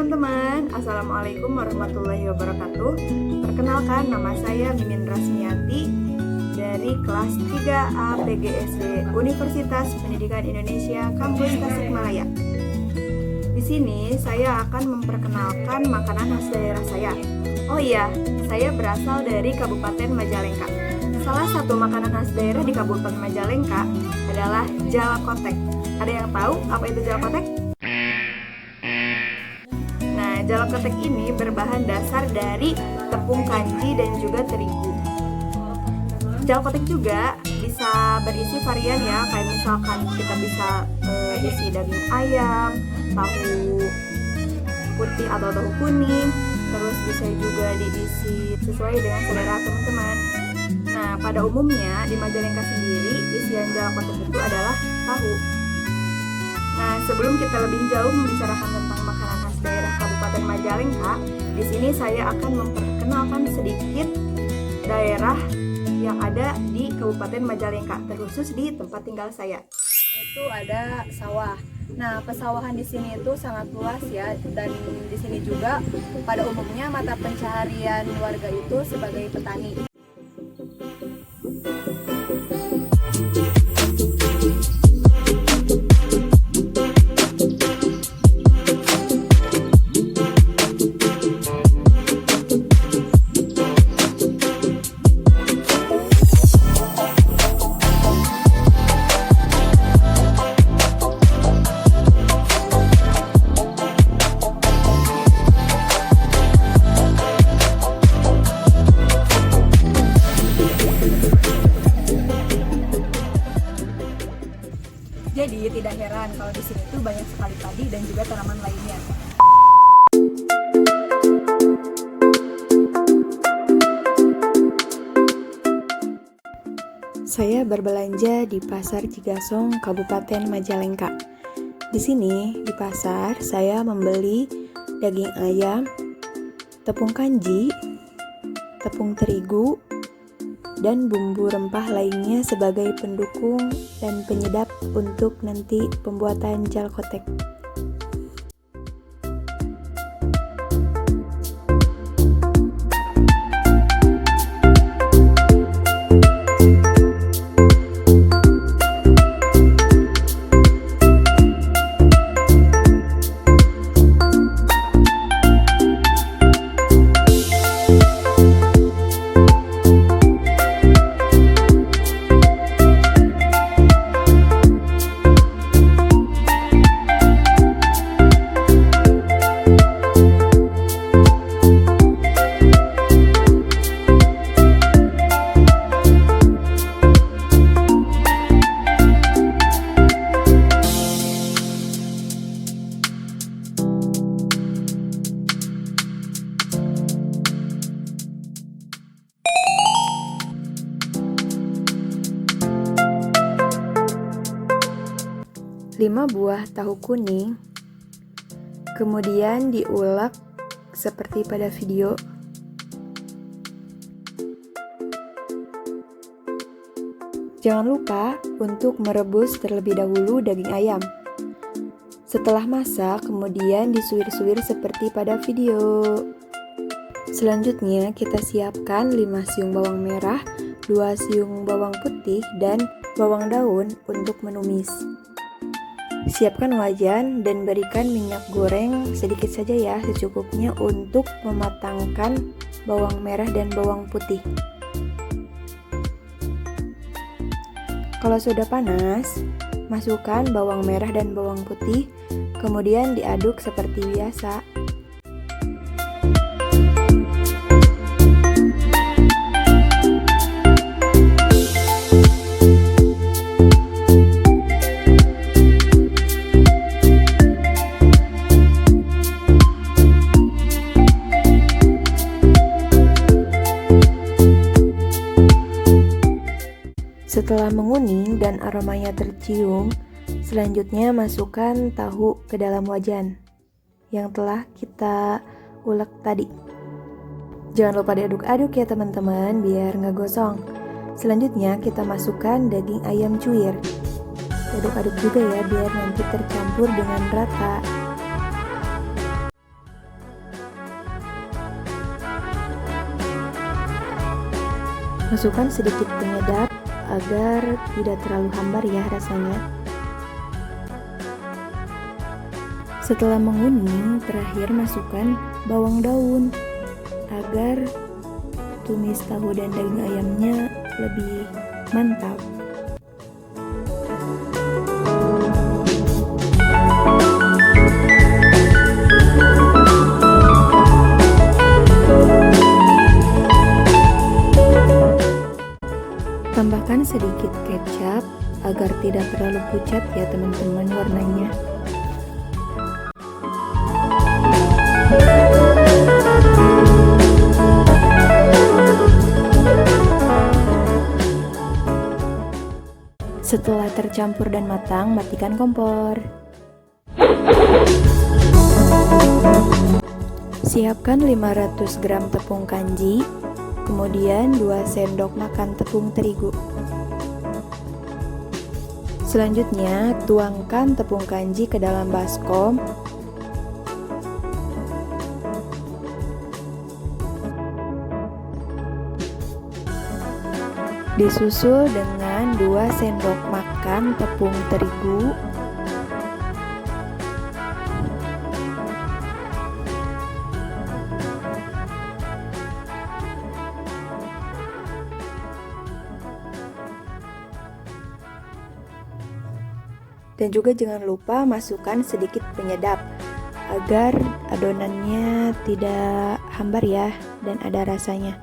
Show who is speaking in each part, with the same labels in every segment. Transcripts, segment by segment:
Speaker 1: teman-teman, Assalamualaikum warahmatullahi wabarakatuh. Perkenalkan, nama saya Mimin Rasmiati dari kelas 3A PGSD Universitas Pendidikan Indonesia Kampus Tasikmalaya. Di sini saya akan memperkenalkan makanan khas daerah saya. Oh iya, saya berasal dari Kabupaten Majalengka. Salah satu makanan khas daerah di Kabupaten Majalengka adalah jalkotek. Ada yang tahu apa itu jalkotek? Nah, jalkotek ini berbahan dasar dari tepung kanji dan juga terigu. Jalkotek juga bisa berisi varian ya, kayak misalkan kita bisa isi daging ayam, tahu putih atau tahu kuning, terus bisa juga diisi sesuai dengan selera teman-teman. Nah, pada umumnya di Majalengka sendiri isian jalkotek itu adalah tahu. Nah, sebelum kita lebih jauh membicarakan tentang makanan khas daerah Kabupaten Majalengka, di sini saya akan memperkenalkan sedikit daerah yang ada di Kabupaten Majalengka, terkhusus di tempat tinggal saya. Itu ada sawah. Nah, pesawahan di sini itu sangat luas ya, dan di sini juga pada umumnya mata pencaharian warga itu sebagai petani. Jadi tidak heran kalau di sini tuh banyak sekali padi dan juga tanaman lainnya. Saya berbelanja di Pasar Cigasong, Kabupaten Majalengka. Di sini di pasar saya membeli daging ayam, tepung kanji, tepung terigu, dan bumbu rempah lainnya sebagai pendukung dan penyedap untuk nanti pembuatan jalkotek. Lima buah tahu kuning, kemudian diulek seperti pada video. Jangan lupa untuk merebus terlebih dahulu daging ayam. Setelah masak, kemudian disuir-suir seperti pada video. Selanjutnya kita siapkan 5 siung bawang merah, 2 siung bawang putih, dan bawang daun untuk menumis. Siapkan wajan dan berikan minyak goreng sedikit saja ya, secukupnya untuk mematangkan bawang merah dan bawang putih. Kalau sudah panas, masukkan bawang merah dan bawang putih, kemudian diaduk seperti biasa. Setelah menguning dan aromanya tercium, selanjutnya masukkan tahu ke dalam wajan yang telah kita ulek tadi. Jangan lupa diaduk-aduk ya teman-teman, biar nggak gosong. Selanjutnya kita masukkan daging ayam cuir. Aduk-aduk juga ya, biar nanti tercampur dengan rata.
Speaker 2: Masukkan sedikit penyedap agar tidak terlalu hambar ya rasanya. Setelah menguning, terakhir masukkan bawang daun agar tumis tahu dan daging ayamnya lebih mantap. Tambahkan sedikit kecap agar tidak terlalu pucat ya teman-teman warnanya. Setelah tercampur dan matang, matikan kompor. Siapkan 500 gram tepung kanji, kemudian 2 sendok makan tepung terigu. Selanjutnya, tuangkan tepung kanji ke dalam baskom. Disusul dengan 2 sendok makan tepung terigu. Dan juga jangan lupa masukkan sedikit penyedap agar adonannya tidak hambar ya dan ada rasanya.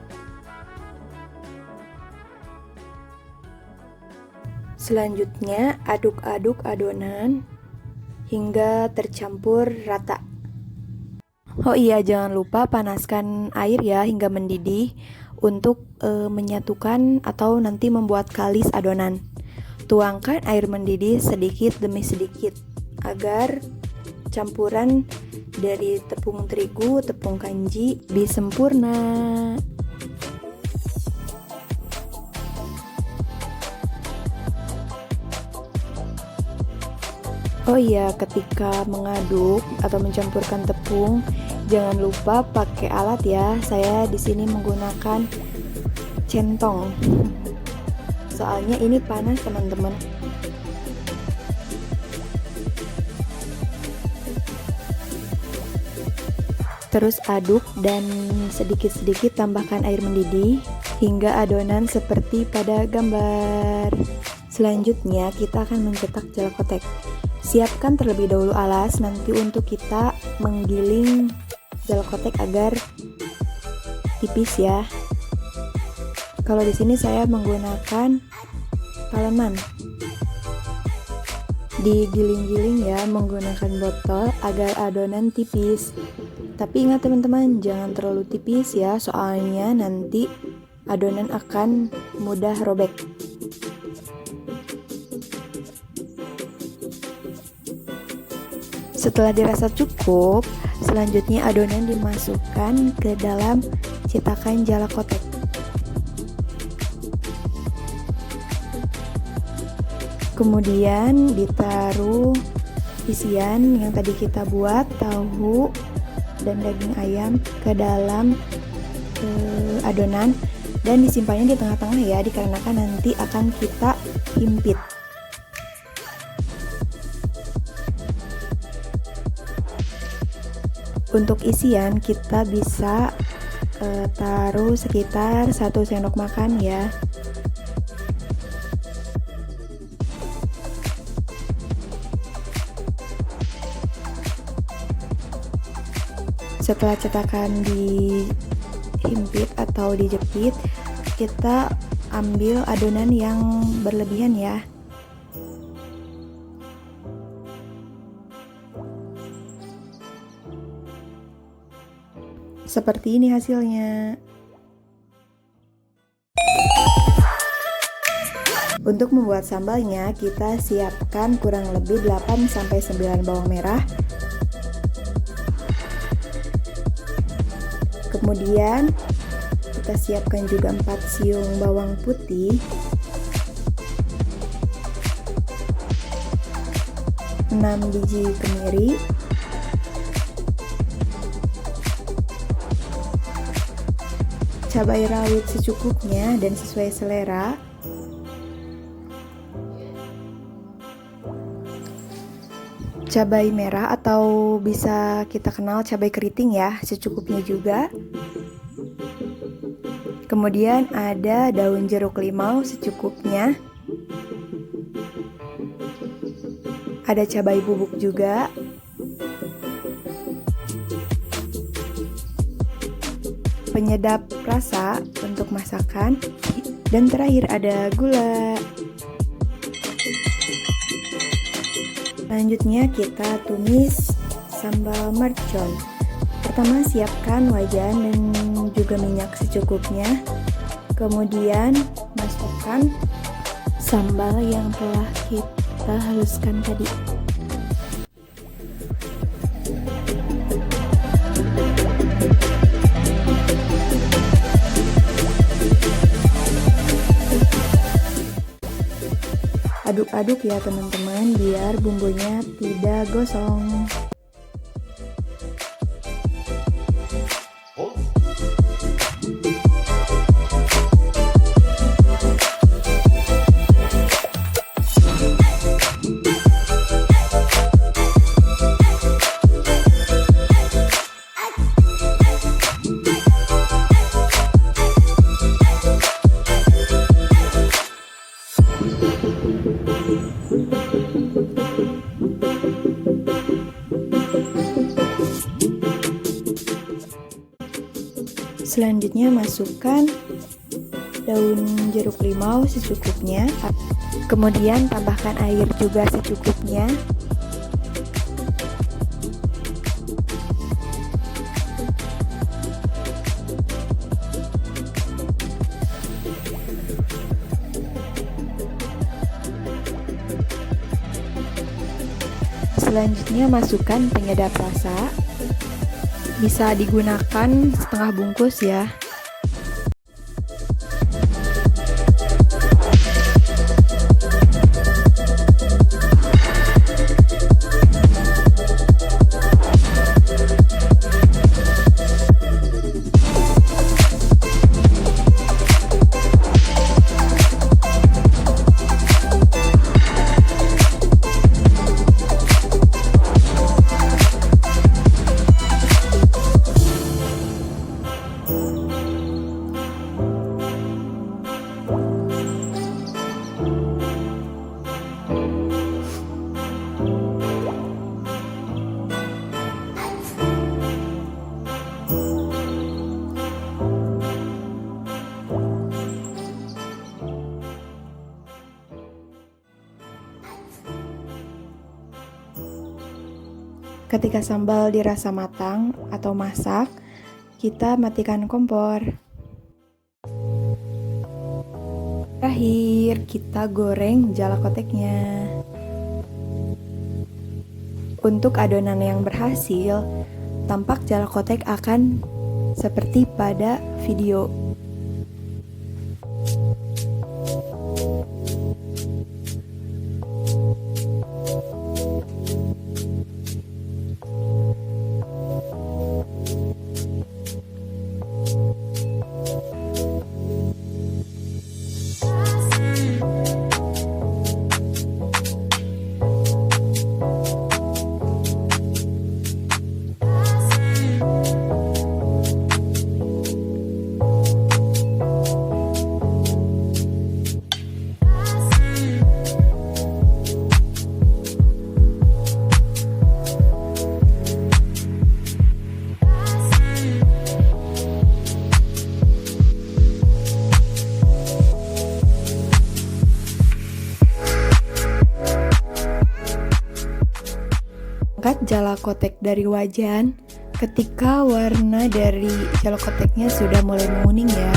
Speaker 2: Selanjutnya aduk-aduk adonan hingga tercampur rata. Oh iya, jangan lupa panaskan air ya hingga mendidih untuk menyatukan atau nanti membuat kalis adonan. Tuangkan air mendidih sedikit demi sedikit agar campuran dari tepung terigu, tepung kanji bisa sempurna. Oh iya, ketika mengaduk atau mencampurkan tepung, jangan lupa pakai alat ya. Saya di sini menggunakan centong. Soalnya ini panas teman-teman. Terus aduk dan sedikit-sedikit tambahkan air mendidih hingga adonan seperti pada gambar. Selanjutnya kita akan mencetak jalkotek. Siapkan terlebih dahulu alas nanti untuk kita menggiling jalkotek agar tipis ya. Kalau di sini saya menggunakan paleman. Digiling-giling ya menggunakan botol agar adonan tipis. Tapi ingat teman-teman, jangan terlalu tipis ya, soalnya nanti adonan akan mudah robek. Setelah dirasa cukup, selanjutnya adonan dimasukkan ke dalam cetakan jalkotek. Kemudian ditaruh isian yang tadi kita buat, tahu dan daging ayam ke dalam adonan dan disimpannya di tengah-tengah ya, dikarenakan nanti akan kita himpit. Untuk isian kita bisa taruh sekitar 1 sendok makan ya. Setelah cetakan dihimpit atau dijepit, kita ambil adonan yang berlebihan ya. Seperti ini hasilnya. Untuk membuat sambalnya, kita siapkan kurang lebih 8-9 bawang merah. Kemudian kita siapkan juga 4 siung bawang putih, 6 biji kemiri, cabai rawit secukupnya dan sesuai selera. Cabai merah atau bisa kita kenal cabai keriting ya, secukupnya juga. Kemudian ada daun jeruk limau secukupnya. Ada cabai bubuk juga. Penyedap rasa untuk masakan. Dan terakhir ada gula. Selanjutnya kita tumis sambal mercon. Pertama siapkan wajan dan juga minyak secukupnya. Kemudian masukkan sambal yang telah kita haluskan tadi. Aduk-aduk ya teman-teman biar bumbunya tidak gosong. Selanjutnya masukkan daun jeruk limau secukupnya. Kemudian tambahkan air juga secukupnya. Selanjutnya masukkan penyedap rasa. Bisa digunakan setengah bungkus ya. Ketika sambal dirasa matang atau masak, kita matikan kompor. Terakhir, kita goreng jala koteknya. Untuk adonan yang berhasil, tampak jala kotek akan seperti pada video. Angkat jala kotek dari wajan ketika warna dari jala koteknya sudah mulai menguning ya.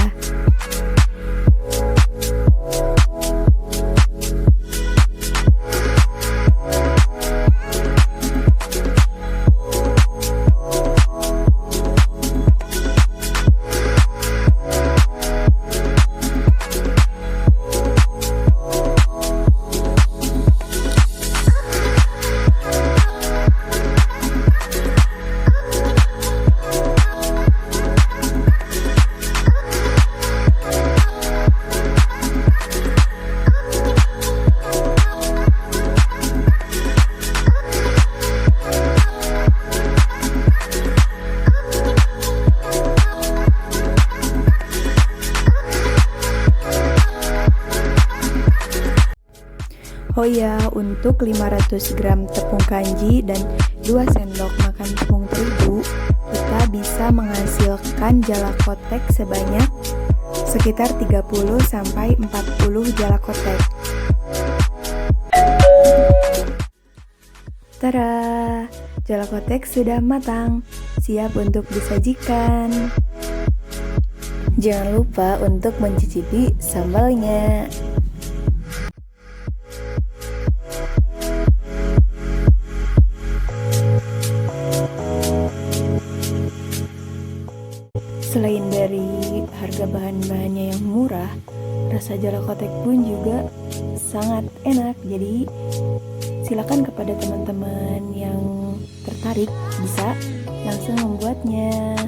Speaker 2: Oh iya, untuk 500 gram tepung kanji dan 2 sendok makan tepung terigu, kita bisa menghasilkan jalakotek sebanyak sekitar 30 sampai 40 jalakotek. Tada! Jalakotek sudah matang, siap untuk disajikan. Jangan lupa untuk mencicipi sambalnya. Selain dari harga bahan-bahannya yang murah, rasa jalakotek pun juga sangat enak. Jadi silakan kepada teman-teman yang tertarik bisa langsung membuatnya.